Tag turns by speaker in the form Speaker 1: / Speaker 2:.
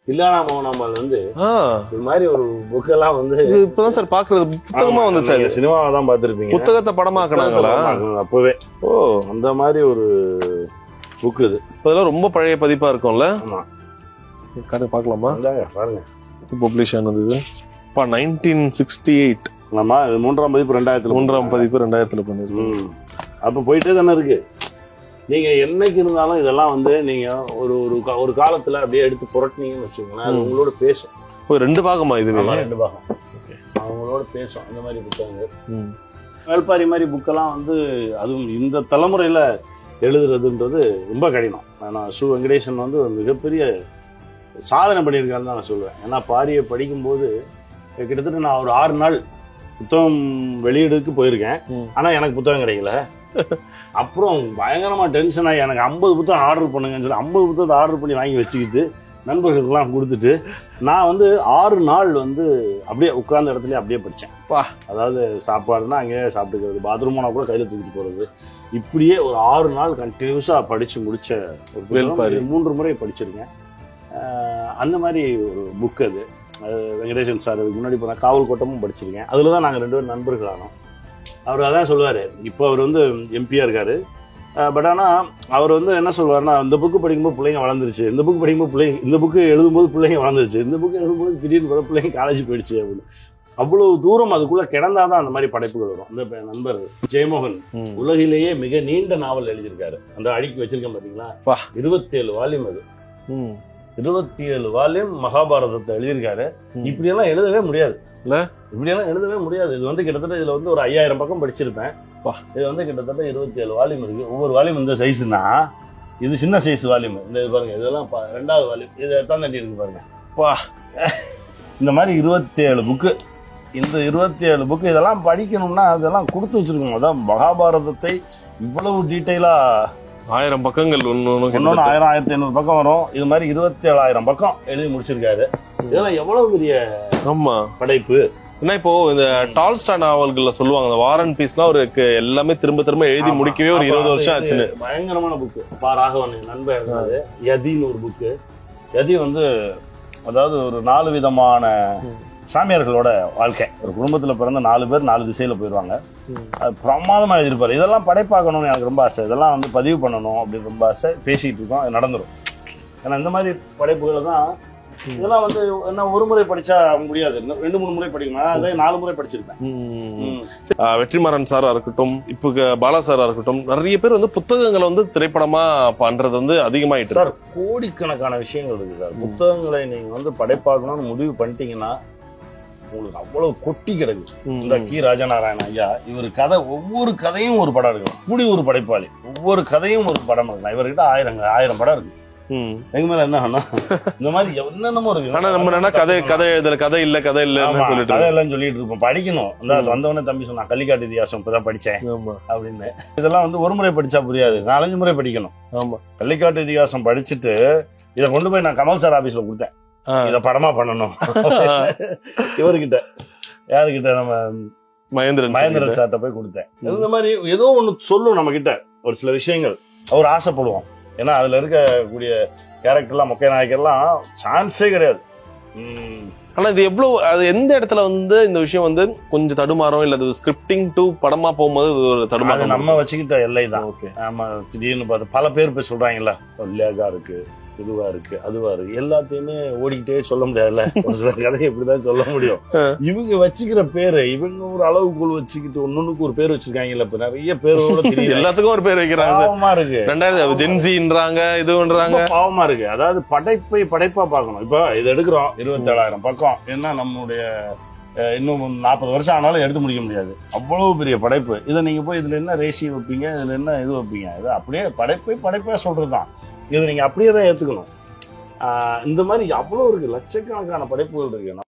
Speaker 1: தில்லானா மோகனாம்பாள் வந்து இது மாதிரி ஒரு புக்கெல்லாம் வந்து
Speaker 2: இப்பதான் சார் பாக்குறது புத்தகமா வந்துச்சு.
Speaker 1: சினிமாவை தான் பார்த்திருப்பீங்க,
Speaker 2: புத்தகத்தை படமாக்குனாங்களா
Speaker 1: அப்பவே. அந்த மாதிரி ஒரு புக் இது.
Speaker 2: இதெல்லாம் ரொம்ப பழைய பதிப்பா இருக்கும்ல.
Speaker 1: ஆமா,
Speaker 2: பாக்கலாமா?
Speaker 1: பாருங்க,
Speaker 2: பப்ளிஷ் ஆனது 1968.
Speaker 1: ஆமா, இது 3ஆம் பதிப்பு
Speaker 2: 2000 பண்ணிருக்கு.
Speaker 1: அப்ப போயிட்டே தானே இருக்கு. நீங்க என்னைக்கு இருந்தாலும் இதெல்லாம் வந்து நீங்க ஒரு காலத்துல அப்படியே எடுத்து புரட்டினீங்கன்னு வச்சுக்கோங்களேன், அது உங்களோட பேசும்.
Speaker 2: ஒரு 2 பாகமா இது?
Speaker 1: 2 பாகம் அவங்களோட பேசும். அந்த மாதிரி புத்தகங்கள், வேள்பாரி மாதிரி புக்கெல்லாம் வந்து அதுவும் இந்த தலைமுறையில எழுதுறதுன்றது ரொம்ப கடினம். நான் சு வெங்கடேசன் வந்து ஒரு மிகப்பெரிய சாதனை பண்ணியிருக்காருன்னு தான் நான் சொல்லுவேன். ஏன்னா பாரியை படிக்கும்போது கிட்டத்தட்ட நான் ஒரு 6 நாள் புத்தகம் வெளியீடுக்கு போயிருக்கேன். ஆனா எனக்கு புத்தகம் கிடைக்கல. அப்புறம் பயங்கரமா டென்ஷன் ஆகி எனக்கு 50 புத்தகம் ஆர்டர் பண்ணுங்கன்னு சொல்லி 50 புத்தகத்தை ஆர்டர் பண்ணி வாங்கி வச்சுக்கிட்டு நண்பர்களுக்கெல்லாம் கொடுத்துட்டு நான் வந்து 6 நாள் வந்து அப்படியே உட்கார்ந்த இடத்துல அப்படியே படித்தேன். அதாவது சாப்பாடுனா அங்கேயே சாப்பிட்டுக்கிறது, பாத்ரூம் போனா கூட கையில் தூக்கிட்டு போறது, இப்படியே ஒரு 6 நாள் கண்டினியூஸா படிச்சு முடிச்ச ஒரு 3 முறை படிச்சிருக்கேன். அந்த மாதிரி ஒரு புக் அது. வெங்கடேசன் சார் அதுக்கு முன்னாடி போனால் காவல் கோட்டமும் படிச்சிருக்கேன். அதில் தான் நாங்கள் 2 பேரும் நண்பர்களானோம். அவர் அதான் சொல்லுவார். இப்போ அவர் வந்து எம்பியாக இருக்காரு. பட் ஆனால் அவர் வந்து என்ன சொல்லுவார்னா, இந்த புக்கு படிக்கும்போது பிள்ளைங்க வளர்ந்துருச்சு, இந்த புக்கு படிக்கும்போது பிள்ளைங்க, இந்த புக்கு எழுதும்போது பிள்ளைங்க வளர்ந்துருச்சு, இந்த புக்கு எழுதும்போது திடீர்னு கூட பிள்ளைங்க காலேஜ் போயிடுச்சு அப்படின்னு. அவ்வளவு தூரம் அதுக்குள்ள கிடந்தாதான் அந்த மாதிரி படைப்புகள் வரும். அந்த நண்பர் ஜெயமோகன் உலகிலேயே மிக நீண்ட நாவல் எழுதியிருக்காரு. அந்த அடிக்கி வச்சிருக்கேன் பார்த்தீங்களா, 27 வால்யூம். அது 27 வால்யூம் மகாபாரதத்தை எழுதியிருக்காரு. இப்படியெல்லாம் எழுதவே முடியாது. இது வந்து கிட்டத்தட்ட இதுல வந்து ஒரு 5000 பக்கம் படிச்சிருப்பேன். இது வந்து கிட்டத்தட்ட 27 வால்யூம் இருக்கு. ஒவ்வொரு வால்யூம் இந்த சைஸ்னா, இது சின்ன சைஸ் வால்யூம். இந்த பாருங்க, இதெல்லாம் 2வது வால்யூம். இது எத்தான் தண்டி இருக்கு பாருங்க. இந்த மாதிரி 27 புக்கு. இந்த 27 புக்கு இதெல்லாம் படிக்கணும்னா அதெல்லாம் கொடுத்து வச்சிருக்கணும். அதான் மகாபாரதத்தை இவ்வளவு டீட்டெயிலா
Speaker 2: 1000 பக்கங்கள், ஒன்னு
Speaker 1: 1000 1500 பக்கம் வரும். இது மாதிரி 27000 பக்கம் எழுதி முடிச்சிருக்காரு. இதெல்லாம் எவ்வளவு பெரிய படைப்பு.
Speaker 2: ஏன்னா இப்போ இந்த டால்ஸ்டாய் நாவல்கள்ல சொல்லுவாங்க, வாரன் பீஸ்லாம் ஒரு எல்லாமே திரும்ப திரும்ப எழுதி முடிக்கவே ஒரு 20 வருஷம் ஆச்சுன்னு.
Speaker 1: பயங்கரமான புக்கு. ராகவன் நண்பர் எழுதினது யதின்னு ஒரு புக்கு. யதி வந்து அதாவது ஒரு 4 விதமான சாமியார்களோட வாழ்க்கை. ஒரு குடும்பத்துல பிறந்த 4 பேர் 4 திசையில போயிடுவாங்க. அது பிரமாதமா எழுதியிருப்பாரு. இதெல்லாம் படைப்பாக்கணும்னு எனக்கு ரொம்ப ஆசை. இதெல்லாம் வந்து பதிவு பண்ணணும் அப்படின்னு ரொம்ப ஆசை. பேசிட்டு இருக்கோம், அது நடந்துடும். ஏன்னா இந்த மாதிரி படைப்புகளை தான் இதெல்லாம் வந்து என்ன ஒரு முறை படிச்சா முடியாது, 2-3 முறை படிக்கணும். அதே 4 முறை படிச்சிருப்பேன்.
Speaker 2: வெற்றிமாறன் சாரா இருக்கட்டும், இப்ப பாலா சாரா இருக்கட்டும், நிறைய பேர் வந்து புத்தகங்களை வந்து திரைப்படமா பண்றது வந்து அதிகமாயிட்டு
Speaker 1: சார். கோடிக்கணக்கான விஷயங்கள் இருக்கு சார். புத்தகங்களை நீங்க வந்து படைப்பாக்கணும்னு முடிவு பண்ணிட்டீங்கன்னா உங்களுக்கு அவ்வளவு கொட்டி கிடக்கு. இந்த கி ராஜநாராயண ஐயா, இவர் கதை, ஒவ்வொரு கதையும் ஒரு படம் இருக்கு. கூடி ஒரு படைப்பாளி, ஒவ்வொரு கதையும் ஒரு படம் இருக்கு. இவர்கிட்ட 1000 படம் இருக்கு. எங்க மேல என்ன இந்த மாதிரி என்னென்னமோ இருக்கு.
Speaker 2: ஆனா நம்ம கதை எழுதல, கதை இல்ல
Speaker 1: சொல்லிட்டு இருப்போம். படிக்கணும். வந்தவொடனே தம்பி சொன்னா கள்ளிக்காட்டு இதிகாசம் இப்பதான் படிச்சேன் அப்படின்னு. இதெல்லாம் வந்து ஒரு முறை படிச்சா புரியாது, 4-5 முறை படிக்கணும். ஆமா, கள்ளிக்காட்டு இதிகாசம் படிச்சுட்டு இதை கொண்டு போய் நான் கமல் சார் ஆபீஸ்ல கொடுத்தேன். இத படமா பண்ணணும். இவர்கிட்ட யாருக்கிட்ட, நம்ம மகேந்திரன் சார்ட்ட போய் கொடுத்தேன். இந்த மாதிரி ஏதோ ஒண்ணு சொல்லும் நம்ம கிட்ட ஒரு சில விஷயங்கள். அவர் ஆசைப்படுவோம். ஏன்னா அதுல இருக்கக்கூடிய கேரக்டர்லாம், மொக்கை நாயக்கர்லாம் சான்ஸே கிடையாது.
Speaker 2: ஆனா இது எவ்வளவு, அது எந்த இடத்துல வந்து இந்த விஷயம் வந்து கொஞ்சம் தடுமாறும், இல்ல ஸ்கிரிப்டிங் டு படமா போகும்போது இது ஒரு தடுமாறும்.
Speaker 1: நம்ம வச்சுக்கிட்ட எல்லை தான். ஓகே, ஆமா. திடீர்னு பார்த்து பல பேர் போய் சொல்றாங்கல்ல, லேகா இருக்கு, இதுவா இருக்கு, அதுவா இருக்கு, எல்லாத்தையுமே ஓடிக்கிட்டே சொல்ல முடியாதுல்ல. ஒரு சில கதையை இப்படிதான் சொல்ல முடியும். இவங்க வச்சுக்கிற பேரு, இவங்க ஒரு அளவுக்குள் வச்சுக்கிட்டு ஒன்னொன்னுக்கு ஒரு பேர் வச்சிருக்காங்கல்ல. இப்ப நிறைய பேரோட தெரியும், எல்லாத்துக்கும் ஒரு பேர் வைக்கிறாங்க. பாவமா இருக்கு. 2000 ஜென்சின்றாங்க, இதுன்றாங்க. பாவமா இருக்கு. அதாவது படைப்பா பார்க்கணும். இப்ப இது எடுக்கிறோம் 27000 பக்கம். ஏன்னா நம்மளுடைய இன்னும் 40 வருஷம் ஆனாலும் எடுத்து முடிக்க முடியாது. அவ்வளவு பெரிய படைப்பு. இதை நீங்க போய் இதுல என்ன ரேசி வைப்பீங்க, இதுல என்ன இது வைப்பீங்க? இது அப்படியே படைப்பா சொல்றதுதான். இதை நீங்க அப்படியே தான் ஏத்துக்கணும். இந்த மாதிரி அவ்வளவு இருக்கு, லட்சக்கணக்கான படைப்புகள் இருக்கு.